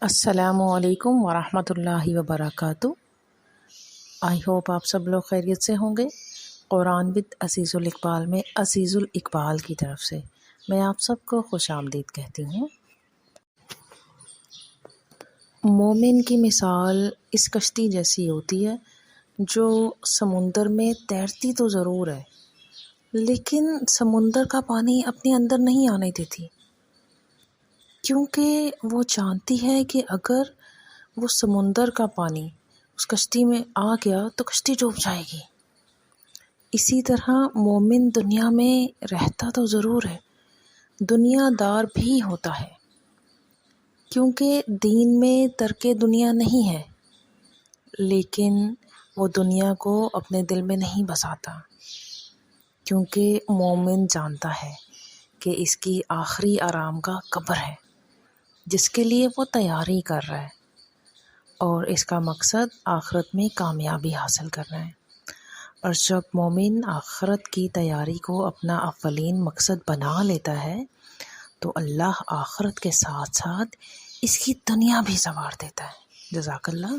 السلام علیکم ورحمۃ اللہ وبرکاتہ۔ آئی ہوپ آپ سب لوگ خیریت سے ہوں گے۔ قرآن ود عزیز الاقبال میں عزیز الاقبال کی طرف سے میں آپ سب کو خوش آمدید کہتی ہوں۔ مومن کی مثال اس کشتی جیسی ہوتی ہے جو سمندر میں تیرتی تو ضرور ہے لیکن سمندر کا پانی اپنے اندر نہیں آنے دیتی، کیونکہ وہ جانتی ہے کہ اگر وہ سمندر کا پانی اس کشتی میں آ گیا تو کشتی ڈوب جائے گی۔ اسی طرح مومن دنیا میں رہتا تو ضرور ہے، دنیا دار بھی ہوتا ہے، کیونکہ دین میں ترک دنیا نہیں ہے، لیکن وہ دنیا کو اپنے دل میں نہیں بساتا، کیونکہ مومن جانتا ہے کہ اس کی آخری آرام گاہ قبر ہے جس کے لیے وہ تیاری کر رہا ہے، اور اس کا مقصد آخرت میں کامیابی حاصل کرنا ہے۔ اور جب مومن آخرت کی تیاری کو اپنا اولین مقصد بنا لیتا ہے تو اللہ آخرت کے ساتھ ساتھ اس کی دنیا بھی سنوار دیتا ہے۔ جزاک اللہ۔